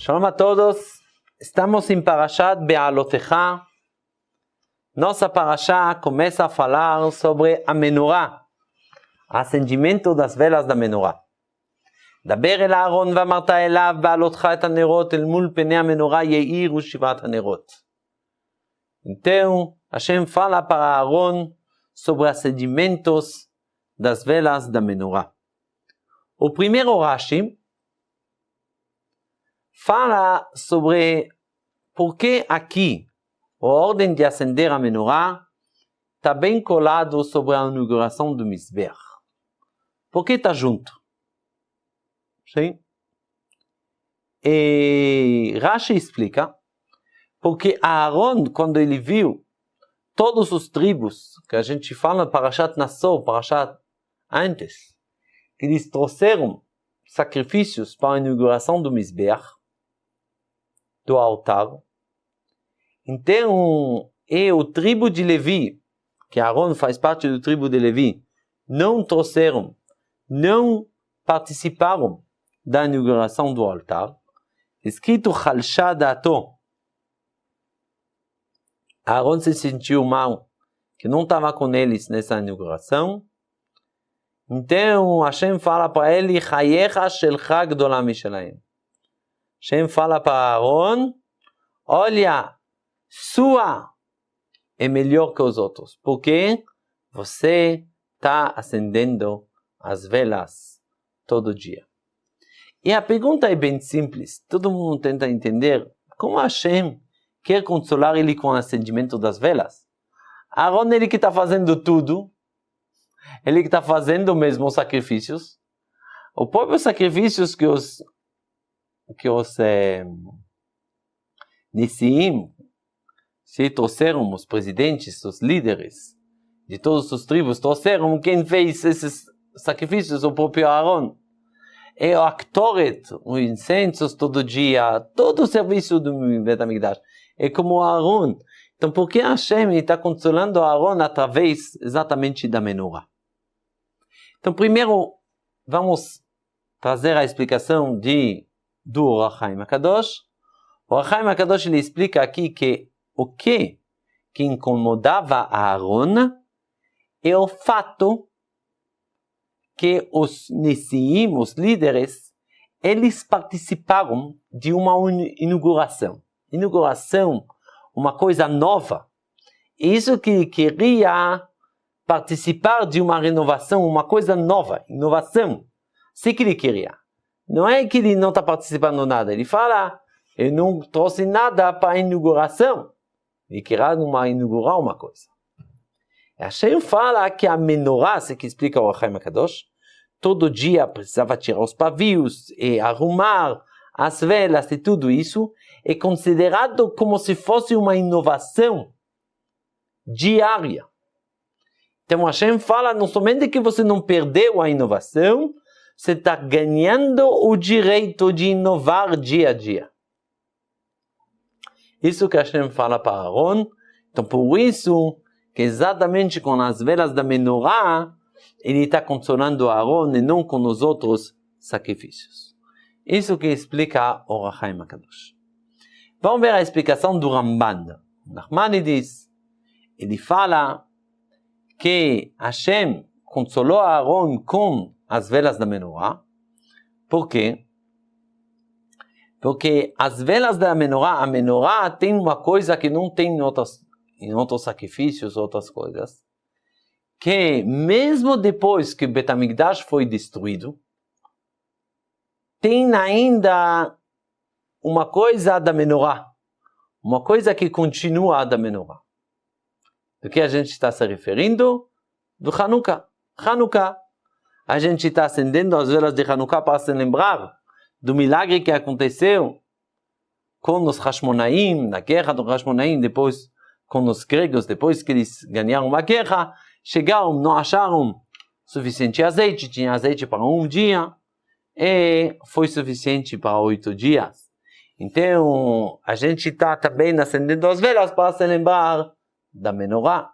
Shalom a todos, estamos em Parashat Be'alotecha. Nossa Parashá começa a falar sobre a menorá, acendimento das velas da menorá. דבר אל אהרון ואמרת אליו בעלותך את הנרות אל מול פני המנורה יאירו שבעת הנרות. Então, Hashem fala para Aaron sobre acendimientos das velas da menorá. O primeiro Rashi fala sobre por que aqui a ordem de acender a menorá está bem colado sobre a inauguração do Mizbeach. Por que está junto? Sim? E Rashi explica porque Aaron, quando ele viu todos os tribos que a gente fala Parashat Nassau, Parashat antes, que eles trouxeram sacrifícios para a inauguração do Mizbeach, do altar. Então, o tribo de Levi, que Aaron faz parte do tribo de Levi, não trouxeram, não participaram da inauguração do altar. Escrito Chalsha Dato. Aaron se sentiu mal, que não estava com eles nessa inauguração. Então, Hashem fala para ele, Chayecha shelcha gdola mishelaim. Hashem fala para Aaron, olha, sua é melhor que os outros, porque você está acendendo as velas todo dia. E a pergunta é bem simples, todo mundo tenta entender como Hashem quer consolar ele com o acendimento das velas. Aaron, ele que está fazendo tudo, ele que está fazendo mesmo os sacrifícios, os próprios sacrifícios que os Nisiim se trouxeram, os presidentes, os líderes de todas as tribos, trouxeram quem fez esses sacrifícios, o próprio Aaron. É o Aktoret, os incensos todo dia, todo o serviço do Bet HaMikdash. É como Aaron. Então, por que Hashem está consolando Aaron através exatamente da menorá? Então, primeiro, vamos trazer a explicação do Or HaChaim HaKadosh. O Or HaChaim HaKadosh ele explica aqui que o que incomodava Aaron é o fato que os Nisiim, os líderes, eles participaram de uma inauguração. Inauguração, uma coisa nova. Isso que queria participar de uma renovação, uma coisa nova, inovação. Isso que ele queria. Não é que ele não está participando de nada. Ele fala, eu não trouxe nada para a inauguração. Ele queria inaugurar uma coisa. Hashem fala que a menorá, isso que explica o Or HaChaim HaKadosh, todo dia precisava tirar os pavios e arrumar as velas e tudo isso, é considerado como se fosse uma inovação diária. Então Hashem fala não somente que você não perdeu a inovação, você está ganhando o direito de inovar dia a dia. Isso que Hashem fala para Aaron. Então por isso que exatamente com as velas da menorá, ele está consolando Aaron e não com os outros sacrifícios. Isso que explica o Or HaChaim HaKadosh. Vamos ver a explicação do Ramban. Nachmanides, ele fala que Hashem consolou Aaron com as velas da menorá. Por quê? Porque as velas da menorá, a menorá tem uma coisa que não tem em outros sacrifícios, outras coisas, que mesmo depois que o Bet HaMikdash foi destruído, tem ainda uma coisa da menorá, uma coisa que continua da menorá. Do que a gente está se referindo? Do Hanukkah. Hanukkah. A gente está acendendo as velas de Hanukkah para se lembrar do milagre que aconteceu com os Hashmonaim, na guerra do Hashmonaim, depois com os gregos, depois que eles ganharam uma guerra, chegaram, não acharam suficiente azeite, tinha azeite para um dia, e foi suficiente para 8 dias. Então, a gente está também acendendo as velas para se lembrar da menorá.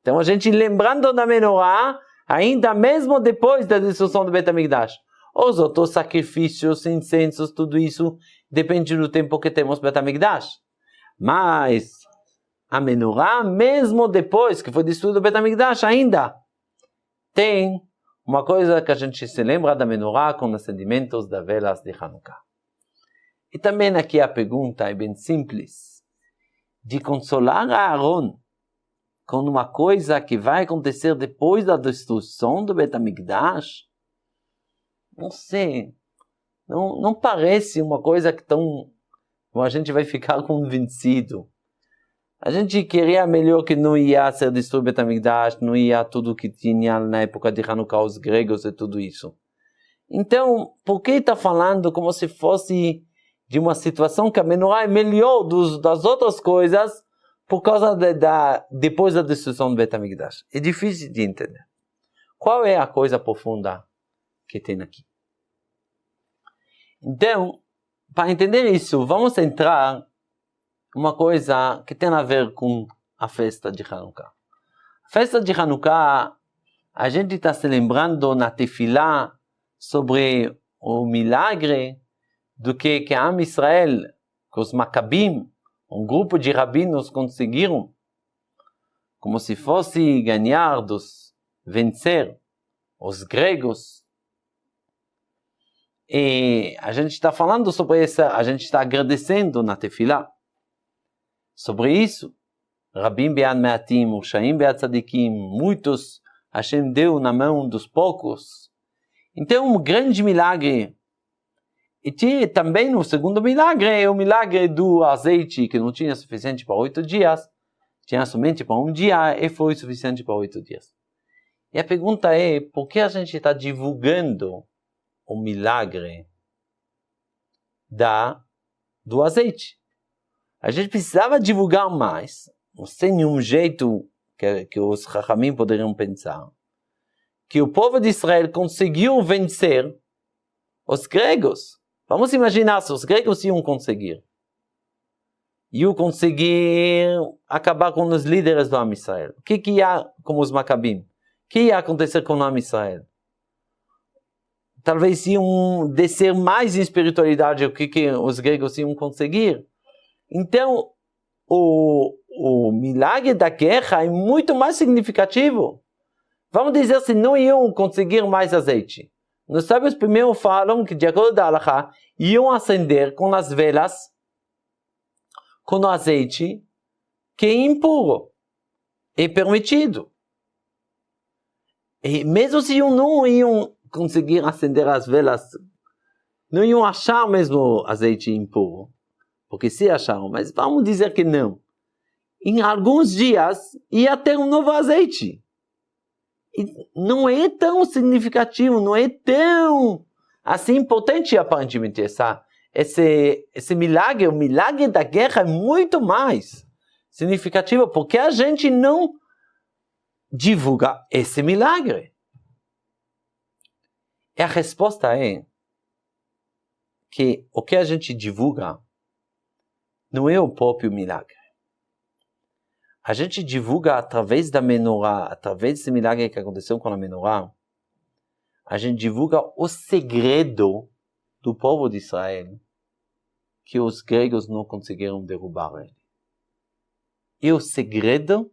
Então, a gente lembrando da menorá, ainda mesmo depois da destruição do Bet HaMikdash. Os outros sacrifícios, incensos, tudo isso depende do tempo que temos Bet HaMikdash. Mas a menorá, mesmo depois que foi destruído o Bet HaMikdash, ainda tem uma coisa que a gente se lembra da menorá com os acendimentos das velas de Hanukkah. E também aqui a pergunta é bem simples. De consolar a Aaron com uma coisa que vai acontecer depois da destruição do Bet HaMikdash, não sei, não parece uma coisa que a gente vai ficar convencido. A gente queria melhor que não ia ser destruído o Bet HaMikdash, não ia tudo que tinha na época de Hanukkah, os gregos e tudo isso. Então, por que está falando como se fosse de uma situação que a menorá é melhor das outras coisas por causa depois da destruição do Bet HaMikdash? É difícil de entender. Qual é a coisa profunda que tem aqui? Então, para entender isso, vamos entrar uma coisa que tem a ver com a festa de Hanukkah. A festa de Hanukkah, a gente está se lembrando na Tefilá sobre o milagre do que a Am Israel, que os Macabim, um grupo de rabinos conseguiram, como se fosse vencer os gregos. E a gente está falando sobre isso, a gente está agradecendo na Tefilá sobre isso. Rabim be'ad me'atim, Urshaim be'ad tzadikim, muitos Hashem deu na mão dos poucos. Então, um grande milagre. E tinha também o segundo milagre, o milagre do azeite, que não tinha suficiente para 8 dias, tinha somente para 1 dia e foi suficiente para 8 dias. E a pergunta é, por que a gente está divulgando o milagre do azeite? A gente precisava divulgar mais, sem nenhum jeito que os Chachamim poderiam pensar, que o povo de Israel conseguiu vencer os gregos. Vamos imaginar se os gregos iam conseguir acabar com os líderes do Am Israel. O que ia, como os Macabim? O que ia acontecer com o Am Israel? Talvez iam descer mais em espiritualidade, o que os gregos iam conseguir. Então, o milagre da guerra é muito mais significativo. Vamos dizer se não iam conseguir mais azeite. Os sábios primeiro falam que, de acordo com a Halachá, iam acender com as velas, com o azeite, que é impuro, é permitido. E mesmo se não iam conseguir acender as velas, não iam achar mesmo azeite impuro, porque se acharam, mas vamos dizer que não. Em alguns dias ia ter um novo azeite. E não é tão significativo, não é tão assim importante aparentemente esse milagre. O milagre da guerra é muito mais significativo, porque a gente não divulga esse milagre. E a resposta é que o que a gente divulga não é o próprio milagre. A gente divulga através da menorá, através desse milagre que aconteceu com a menorá, a gente divulga o segredo do povo de Israel, que os gregos não conseguiram derrubar ele. E o segredo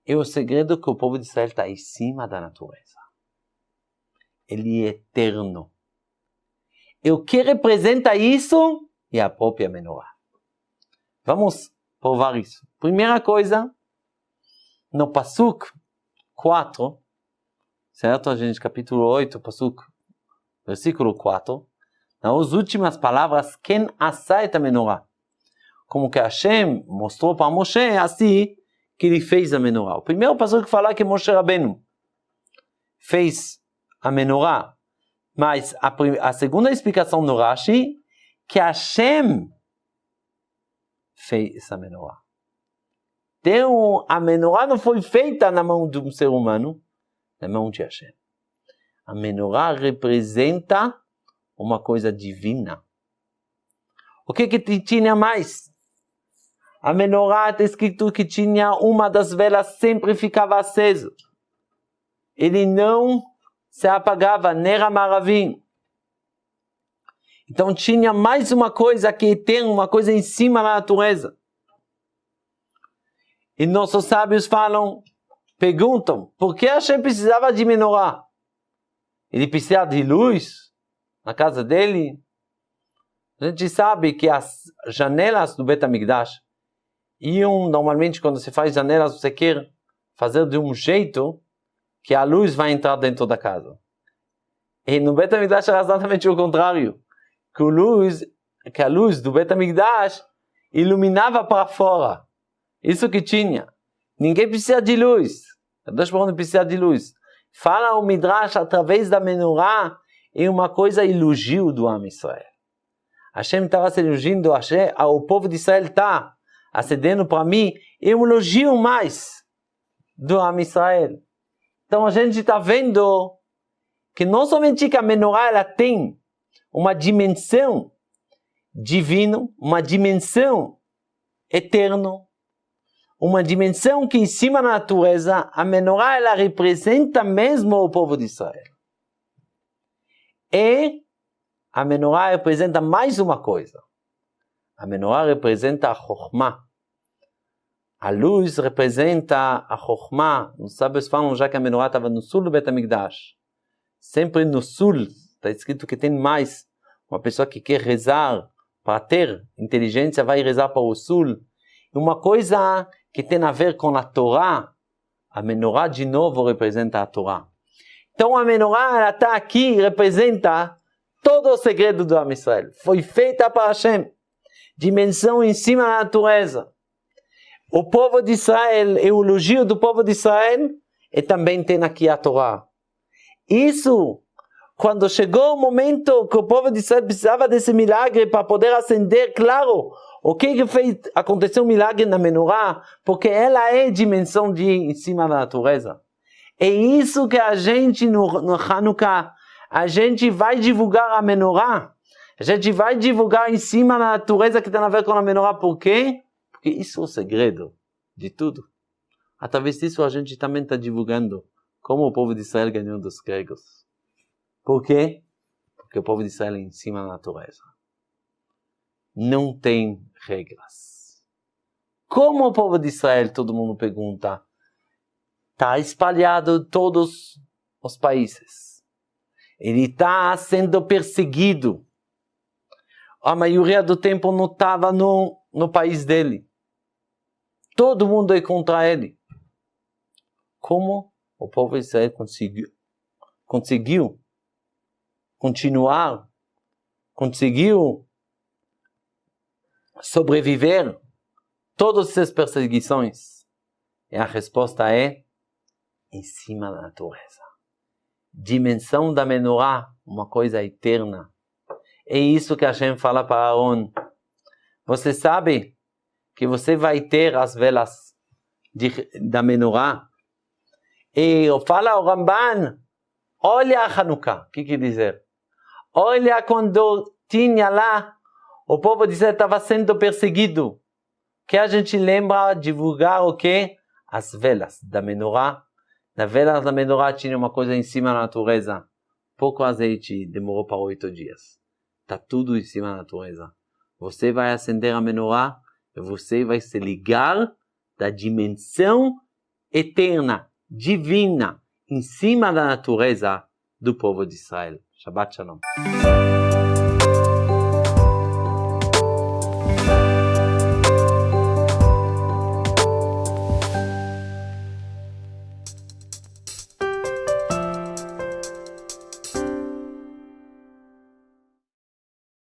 que o povo de Israel está em cima da natureza. Ele é eterno. E o que representa isso é a própria menorá. Vamos provar isso. Primeira coisa, no Pasuk 4, certo? A gente, capítulo 8, Pasuk, versículo 4, nas últimas palavras, Ken asa et menorá. Como que Hashem mostrou para Moshe, assim que ele fez a menorá. O primeiro Pasuk fala que Moshe Rabbeinu fez a menorá, mas a segunda explicação no Rashi, que Hashem fez essa menorá. Então, a menorá não foi feita na mão de um ser humano, na mão de Hashem. A menorá representa uma coisa divina. O que tinha mais? A menorá está escrito que tinha uma das velas sempre ficava acesa. Ele não se apagava, Ner HaMaravim. Então tinha mais uma coisa que tem uma coisa em cima da natureza. E nossos sábios perguntam, por que Hashem precisava de menorá? Ele precisava de luz na casa dele? A gente sabe que as janelas do Bet HaMikdash normalmente quando você faz janelas, você quer fazer de um jeito que a luz vai entrar dentro da casa. E no Bet HaMikdash era exatamente o contrário. Que a luz do Bet HaMikdash iluminava para fora. Isso que tinha. Ninguém precisa de luz. Deus não precisa de luz. Fala o Midrash através da menorá em uma coisa elogio do Am Israel. Hashem estava se elogiando, o povo de Israel está acendendo para mim e um elogio mais do Am Israel. Então a gente está vendo que não somente que a menorá ela tem uma dimensão divina, uma dimensão eterna, uma dimensão que em cima da natureza, a menorá ela representa mesmo o povo de Israel. E a menorá representa mais uma coisa. A menorá representa a chokhmah. A luz representa a chokhmah. Os sábios falam já que a menorá estava no sul do Bet HaMikdash. Sempre no sul, está escrito que tem mais. Uma pessoa que quer rezar para ter inteligência vai rezar para o sul. Uma coisa que tem a ver com a Torá, a menorá de novo representa a Torá. Então a menorá ela está aqui e representa todo o segredo do Am Israel. Foi feita para Hashem. Dimensão em cima da natureza. O povo de Israel, e o elogio do povo de Israel, e também tem aqui a Torá. Isso, quando chegou o momento que o povo de Israel precisava desse milagre para poder acender, claro, o que fez? Aconteceu um milagre na menorá, porque ela é dimensão de em cima da natureza. É isso que a gente no Hanukkah, a gente vai divulgar a menorá. A gente vai divulgar em cima da natureza que tem a ver com a menorá. Por quê? Porque isso é o segredo de tudo. Através disso a gente também está divulgando como o povo de Israel ganhou dos gregos. Por quê? Porque o povo de Israel é em cima da natureza. Não tem regras. Como o povo de Israel, todo mundo pergunta, está espalhado em todos os países. Ele está sendo perseguido. A maioria do tempo não estava no país dele. Todo mundo é contra ele. Como o povo de Israel conseguiu continuar, conseguiu sobreviver todas essas perseguições? E a resposta é em cima da natureza. Dimensão da menorá, uma coisa eterna. É isso que Hashem fala para Aaron. Você sabe que você vai ter as velas da menorá? E fala ao Ramban, olha a Hanukkah. O que quer dizer? Olha quando tinha lá, o povo de Israel estava sendo perseguido. Que a gente lembra divulgar o quê? As velas da menorá. Na vela da menorá tinha uma coisa em cima da natureza. Pouco azeite, demorou para 8 dias. Está tudo em cima da natureza. Você vai acender a menorá e você vai se ligar da dimensão eterna, divina, em cima da natureza do povo de Israel. Shabbat Shalom.